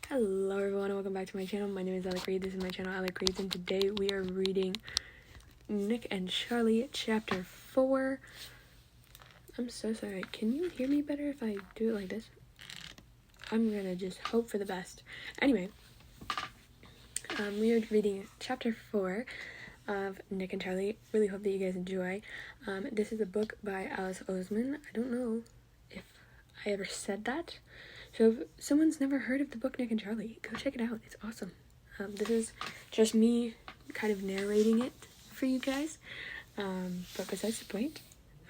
Hello everyone and welcome back to my channel. My name is Alec Reed. This is my channel Alec Reed, and today we are reading Nick and Charlie chapter 4. I'm so sorry. Can you hear me better if I do it like this? I'm gonna just hope for the best. Anyway, we are reading chapter 4 of Nick and Charlie. Really hope that you guys enjoy. This is a book by Alice Oseman. I don't know if I ever said that. So if someone's never heard of the book Nick and Charlie, go check it out. It's awesome. This is just me kind of narrating it for you guys. But besides the point,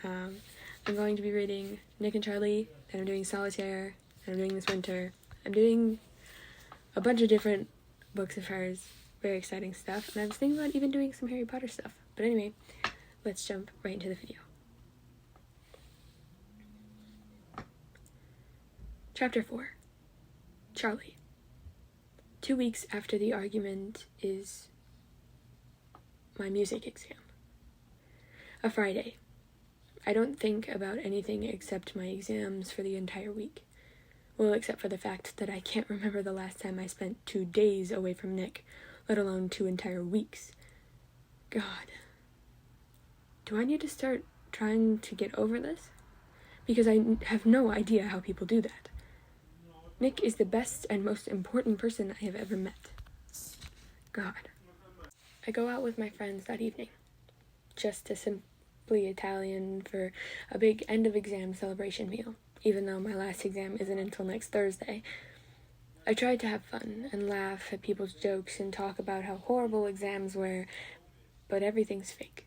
I'm going to be reading Nick and Charlie, and I'm doing Solitaire, and I'm doing This Winter. I'm doing a bunch of different books of hers. Very exciting stuff. And I was thinking about even doing some Harry Potter stuff. But anyway, let's jump right into the video. Chapter 4. Charlie. 2 weeks after the argument is my music exam. A Friday. I don't think about anything except my exams for the entire week. Well, except for the fact that I can't remember the last time I spent 2 days away from Nick, let alone 2 entire weeks. God. Do I need to start trying to get over this? Because I have no idea how people do that. Nick is the best and most important person I have ever met. God. I go out with my friends that evening, just to Simply Italian for a big end-of-exam celebration meal, even though my last exam isn't until next Thursday. I tried to have fun and laugh at people's jokes and talk about how horrible exams were, but everything's fake.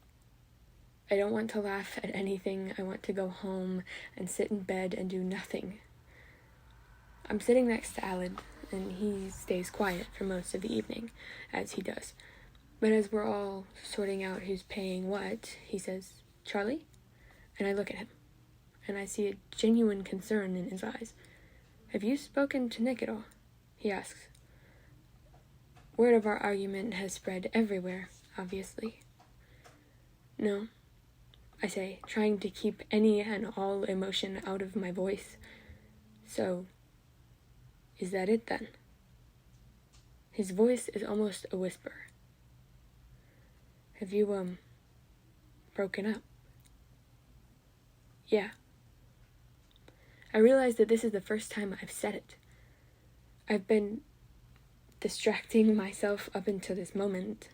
I don't want to laugh at anything. I want to go home and sit in bed and do nothing. I'm sitting next to Aled, and he stays quiet for most of the evening, as he does. But as we're all sorting out who's paying what, he says, "Charlie?" And I look at him, and I see a genuine concern in his eyes. "Have you spoken to Nick at all?" he asks. Word of our argument has spread everywhere, obviously. "No," I say, trying to keep any and all emotion out of my voice. "So, is that it then?" His voice is almost a whisper. "Have you, broken up?" "Yeah." I realize that this is the first time I've said it. I've been distracting myself up until this moment.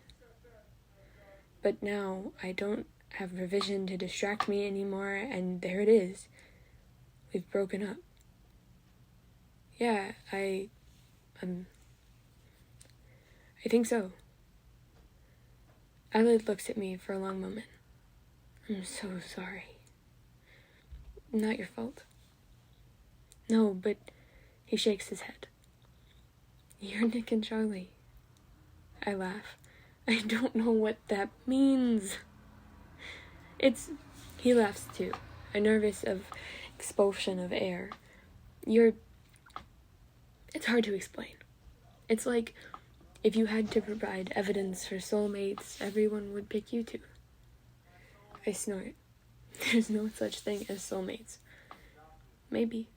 But now I don't have revision to distract me anymore, and there it is. We've broken up. "Yeah, I think so." Aled looks at me for a long moment. "I'm so sorry." "Not your fault." "No, but..." He shakes his head. "You're Nick and Charlie." I laugh. I don't know what that means. He laughs too, a nervous expulsion of air. It's hard to explain. It's like if you had to provide evidence for soulmates, everyone would pick you two. I snort. There's no such thing as soulmates. Maybe,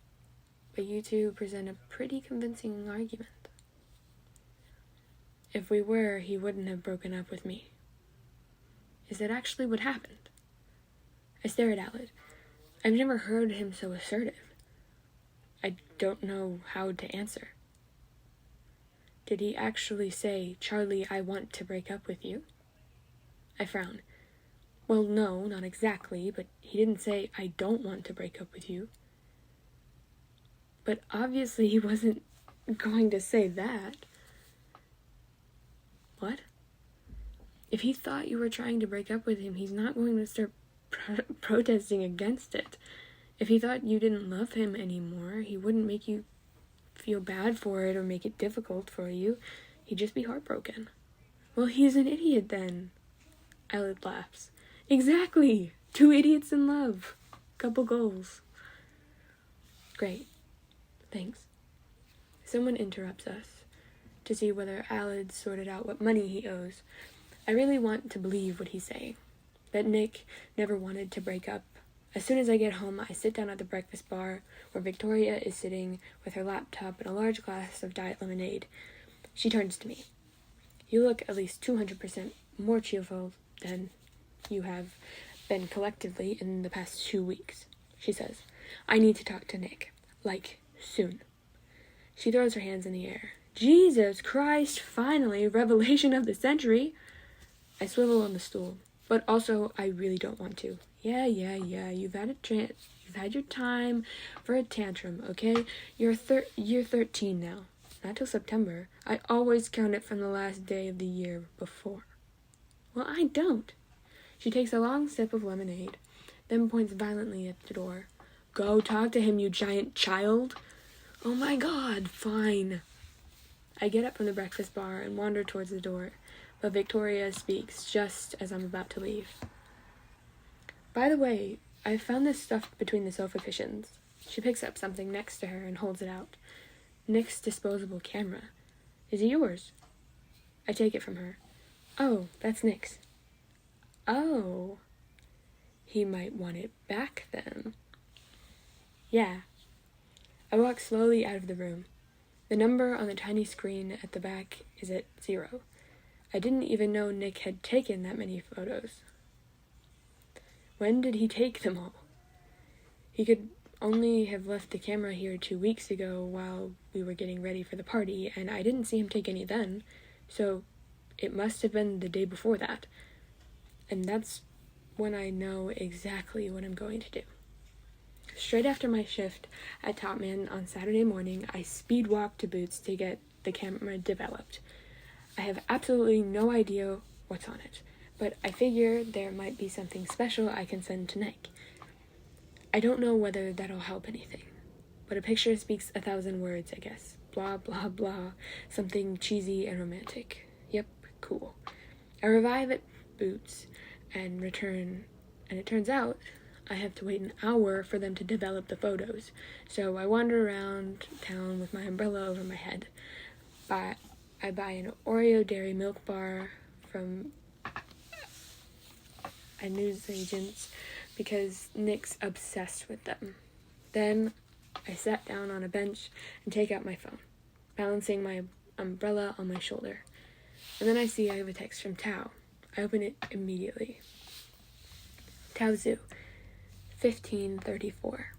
but you two present a pretty convincing argument. If we were, he wouldn't have broken up with me. Is that actually what happened? I stare at Aled. I've never heard him so assertive. I don't know how to answer. Did he actually say, "Charlie, I want to break up with you"? I frown. Well, no, not exactly, but he didn't say, "I don't want to break up with you." But obviously he wasn't going to say that. What? If he thought you were trying to break up with him, he's not going to start protesting against it. If he thought you didn't love him anymore, he wouldn't make you feel bad for it or make it difficult for you. He'd just be heartbroken. Well, he's an idiot then. Aled laughs. Exactly! 2 idiots in love. Couple goals. Great. Thanks. Someone interrupts us to see whether Aled sorted out what money he owes. I really want to believe what he's saying. That Nick never wanted to break up As soon as I get home, I sit down at the breakfast bar where Victoria is sitting with her laptop and a large glass of diet lemonade. She turns to me. "You look at least 200% more cheerful than you have been collectively in the past 2 weeks," she says. "I need to talk to Nick. Like, soon." She throws her hands in the air. "Jesus Christ, finally, revelation of the century!" I swivel on the stool, but also I really don't want to. Yeah, you've had your time for a tantrum, okay? You're 13 now. Not till September. I always count it from the last day of the year before. Well, I don't. She takes a long sip of lemonade, then points violently at the door. "Go talk to him, you giant child." Oh my God, fine. I get up from the breakfast bar and wander towards the door, but Victoria speaks just as I'm about to leave. "By the way, I found this stuff between the sofa cushions." She picks up something next to her and holds it out. "Nick's disposable camera. Is it yours?" I take it from her. "Oh, that's Nick's." "Oh. He might want it back then." "Yeah." I walk slowly out of the room. The number on the tiny screen at the back is at 0. I didn't even know Nick had taken that many photos. When did he take them all? He could only have left the camera here 2 weeks ago while we were getting ready for the party, and I didn't see him take any then, so it must have been the day before that. And that's when I know exactly what I'm going to do. Straight after my shift at Topman on Saturday morning, I speed walk to Boots to get the camera developed. I have absolutely no idea what's on it, but I figure there might be something special I can send to Nick. I don't know whether that'll help anything, but a picture speaks 1,000 words, I guess. Blah, blah, blah. Something cheesy and romantic. Yep, cool. I arrive at Boots and return, and it turns out I have to wait an hour for them to develop the photos, so I wander around town with my umbrella over my head. I buy an Oreo dairy milk bar from a newsagent's because Nick's obsessed with them. Then I sat down on a bench and take out my phone, balancing my umbrella on my shoulder. And then I see I have a text from Tao. I open it immediately. Tao Zhu, 1534.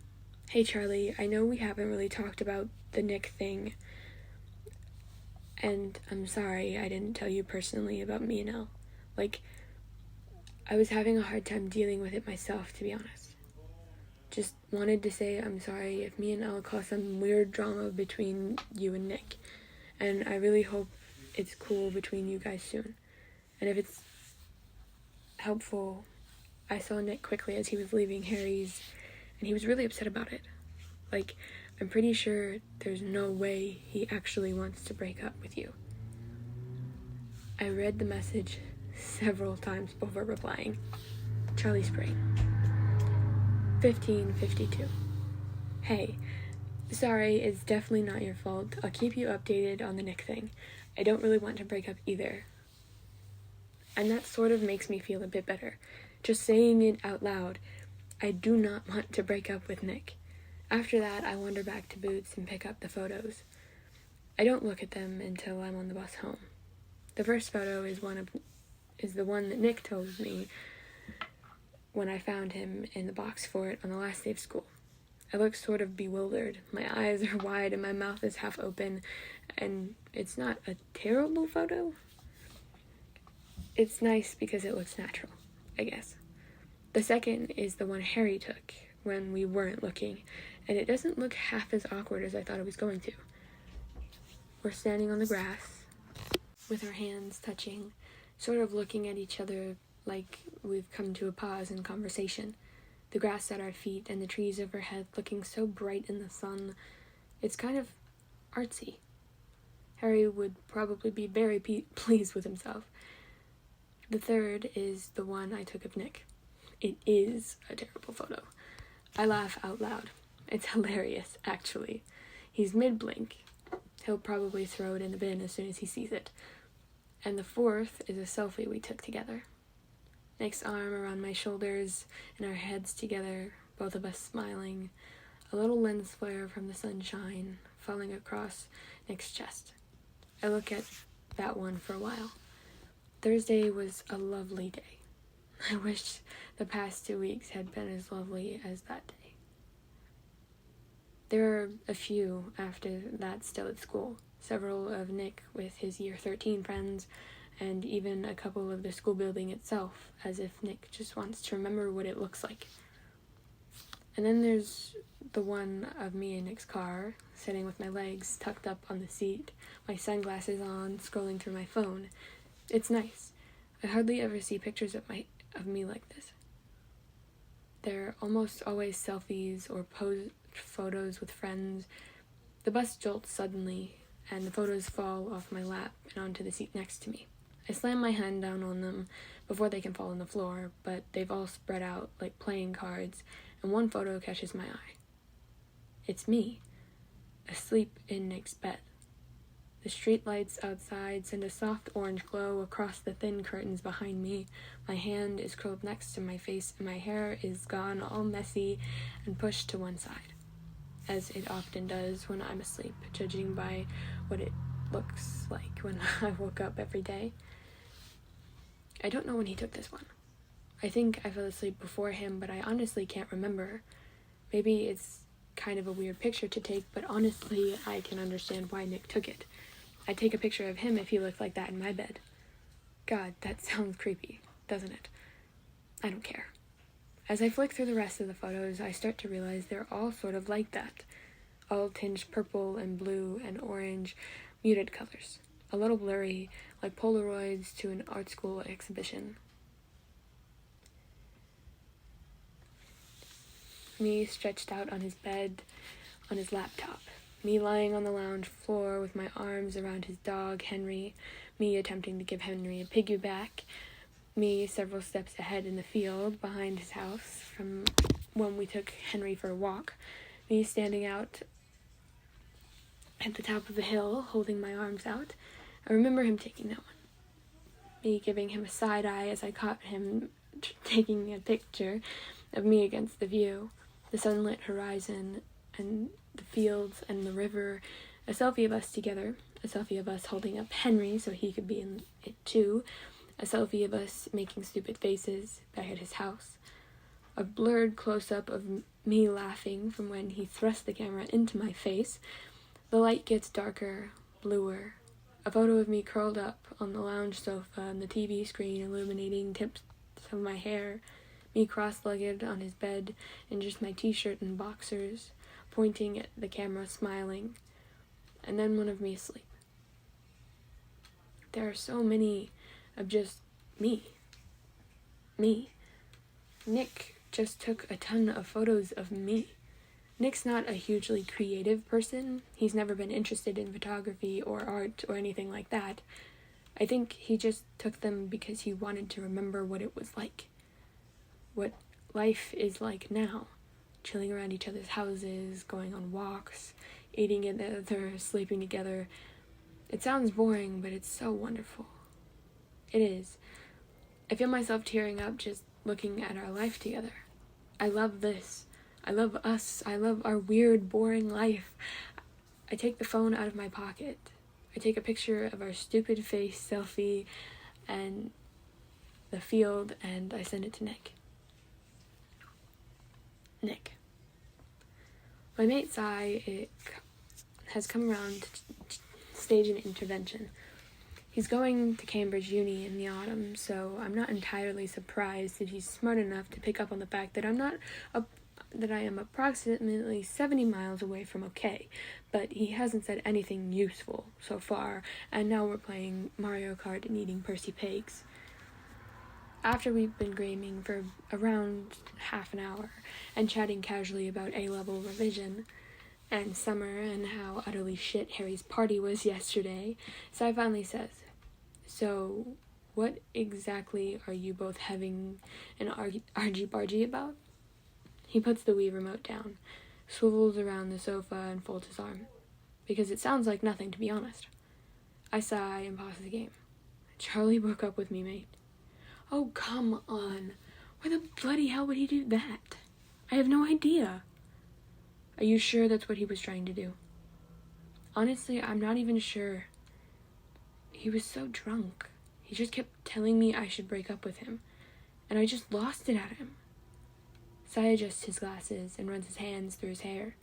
"Hey Charlie, I know we haven't really talked about the Nick thing, and I'm sorry I didn't tell you personally about me and Elle. I was having a hard time dealing with it myself, to be honest. Just wanted to say I'm sorry if me and Elle caused some weird drama between you and Nick, and I really hope it's cool between you guys soon. And if it's helpful, I saw Nick quickly as he was leaving Harry's, and he was really upset about it. I'm pretty sure there's no way he actually wants to break up with you." I read the message several times before replying. Charlie Spring, 1552. "Hey, sorry, it's definitely not your fault. I'll keep you updated on the Nick thing. I don't really want to break up either." And that sort of makes me feel a bit better. Just saying it out loud, I do not want to break up with Nick. After that, I wander back to Boots and pick up the photos. I don't look at them until I'm on the bus home. The first photo is the one that Nick told me when I found him in the box for it on the last day of school. I look sort of bewildered. My eyes are wide and my mouth is half open, and it's not a terrible photo. It's nice because it looks natural, I guess. The second is the one Harry took when we weren't looking, and it doesn't look half as awkward as I thought it was going to. We're standing on the grass with our hands touching, sort of looking at each other like we've come to a pause in conversation. The grass at our feet and the trees overhead looking so bright in the sun. It's kind of artsy. Harry would probably be very pleased with himself. The third is the one I took of Nick. It is a terrible photo. I laugh out loud. It's hilarious, actually. He's mid-blink. He'll probably throw it in the bin as soon as he sees it. And the fourth is a selfie we took together. Nick's arm around my shoulders and our heads together both of us smiling, a little lens flare from the sunshine falling across Nick's chest. I look at that one for a while. Thursday was a lovely day. I wish the past 2 weeks had been as lovely as that day. There are a few after that still at school, several of Nick with his year 13 friends, and even a couple of the school building itself, as if Nick just wants to remember what it looks like. And then there's the one of me in Nick's car, sitting with my legs tucked up on the seat, my sunglasses on, scrolling through my phone. It's nice. I hardly ever see pictures of me like this. They're almost always selfies or posed photos with friends. The bus jolts suddenly, and the photos fall off my lap and onto the seat next to me. I slam my hand down on them before they can fall on the floor, but they've all spread out like playing cards, and one photo catches my eye. It's me, asleep in Nick's bed. The streetlights outside send a soft orange glow across the thin curtains behind me. My hand is curled next to my face, and my hair is gone all messy and pushed to one side, as it often does when I'm asleep, judging by what it looks like when I woke up every day. I don't know when he took this one. I think I fell asleep before him, but I honestly can't remember. Maybe it's kind of a weird picture to take, but honestly, I can understand why Nick took it. I'd take a picture of him if he looked like that in my bed. God, that sounds creepy, doesn't it? I don't care. As I flick through the rest of the photos, I start to realize they're all sort of like that. All tinged purple and blue and orange, muted colors. A little blurry, like Polaroids to an art school exhibition. Me stretched out on his bed, on his laptop. Me lying on the lounge floor with my arms around his dog, Henry. Me attempting to give Henry a piggyback. Me several steps ahead in the field behind his house from when we took Henry for a walk. Me standing out at the top of the hill, holding my arms out. I remember him taking that one. Me giving him a side eye as I caught him taking a picture of me against the view. The sunlit horizon and the fields and the river. A selfie of us together. A selfie of us holding up Henry so he could be in it too. A selfie of us making stupid faces back at his house. A blurred close-up of me laughing from when he thrust the camera into my face. The light gets darker, bluer. A photo of me curled up on the lounge sofa and the TV screen illuminating tips of my hair. Me cross-legged on his bed in just my t-shirt and boxers, pointing at the camera, smiling. And then one of me asleep. There are so many of just me. Me. Nick just took a ton of photos of me. Nick's not a hugely creative person. He's never been interested in photography or art or anything like that. I think he just took them because he wanted to remember what it was like. What life is like now. Chilling around each other's houses, going on walks, eating together, sleeping together. It sounds boring, but it's so wonderful. It is. I feel myself tearing up just looking at our life together. I love this. I love us. I love our weird, boring life. I take the phone out of my pocket. I take a picture of our stupid face selfie and the field, and I send it to Nick. Nick. My mate Sai has come around to stage an intervention. He's going to Cambridge Uni in the autumn, so I'm not entirely surprised that he's smart enough to pick up on the fact that I am approximately 70 miles away from okay, but he hasn't said anything useful so far, and now we're playing Mario Kart and eating Percy Pigs. After we've been gaming for around half an hour and chatting casually about A-level revision and summer and how utterly shit Harry's party was yesterday, Sai finally says, "So, what exactly are you both having an argy-bargy about?" He puts the Wii remote down, swivels around the sofa and folds his arm. Because it sounds like nothing, to be honest. I sigh and pause the game. Charlie broke up with me, mate. Oh, come on. Why the bloody hell would he do that? I have no idea. Are you sure that's what he was trying to do? Honestly, I'm not even sure. He was so drunk. He just kept telling me I should break up with him, and I just lost it at him. Sai adjusts his glasses and runs his hands through his hair.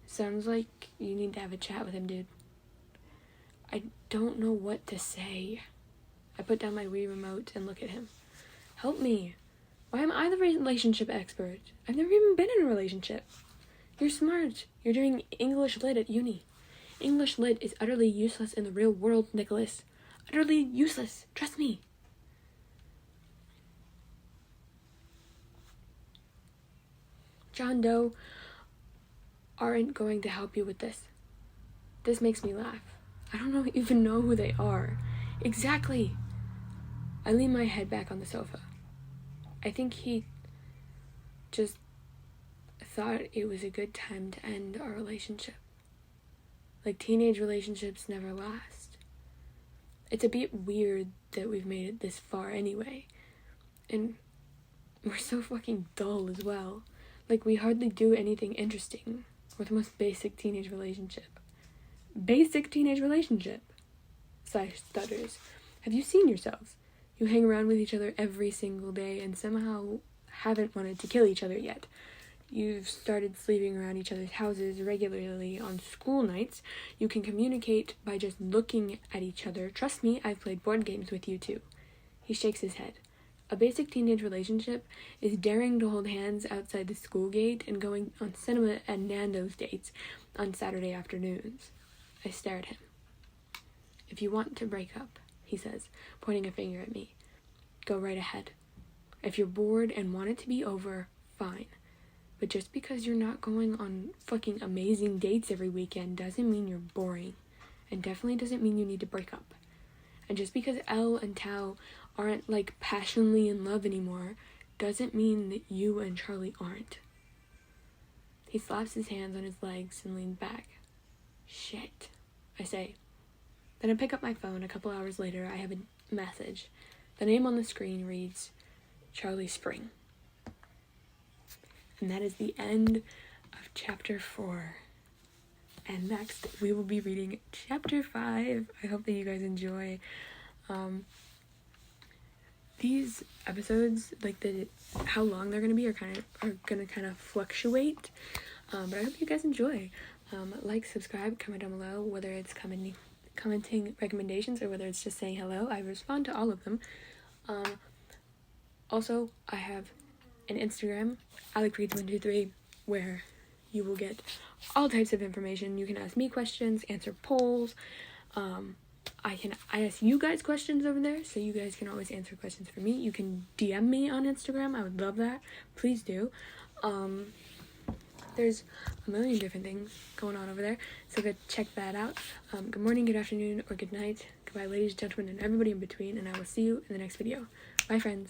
Sounds like you need to have a chat with him, dude. I don't know what to say. I put down my Wii remote and look at him. Help me. Why am I the relationship expert? I've never even been in a relationship. You're smart. You're doing English Lit at uni. English Lit is utterly useless in the real world, Nicholas. Utterly useless. Trust me. John Doe aren't going to help you with this. This makes me laugh. I don't even know who they are. Exactly. I lean my head back on the sofa. I think he just thought it was a good time to end our relationship. Like, teenage relationships never last. It's a bit weird that we've made it this far anyway. And we're so fucking dull as well. Like, we hardly do anything interesting. We're the most basic teenage relationship. Basic teenage relationship. Sai stutters. Have you seen yourselves? You hang around with each other every single day and somehow haven't wanted to kill each other yet. You've started sleeping around each other's houses regularly on school nights. You can communicate by just looking at each other. Trust me, I've played board games with you too. He shakes his head. A basic teenage relationship is daring to hold hands outside the school gate and going on cinema and Nando's dates on Saturday afternoons. I stare at him. If you want to break up, he says, pointing a finger at me, go right ahead. If you're bored and want it to be over, fine. But just because you're not going on fucking amazing dates every weekend doesn't mean you're boring. And definitely doesn't mean you need to break up. And just because Elle and Tao aren't like passionately in love anymore doesn't mean that you and Charlie aren't. He slaps his hands on his legs and leans back. Shit, I say. Then I pick up my phone. A couple hours later, I have a message. The name on the screen reads Charlie Spring. And that is the end of chapter 4. And next, we will be reading chapter 5. I hope that you guys enjoy. These episodes, like how long they're gonna be, are gonna kind of fluctuate. But I hope you guys enjoy. Like, subscribe, comment down below, whether it's commenting recommendations or whether it's just saying hello. I respond to all of them. Also, I have an Instagram, AlecReads123, where you will get all types of information. You can ask me questions, answer polls. I ask you guys questions over there, so you guys can always answer questions for me. You can DM me on Instagram. I would love that. Please do. There's a million different things going on over there, so go check that out. Good morning, good afternoon, or good night. Goodbye, ladies, gentlemen, and everybody in between, and I will see you in the next video. Bye, friends.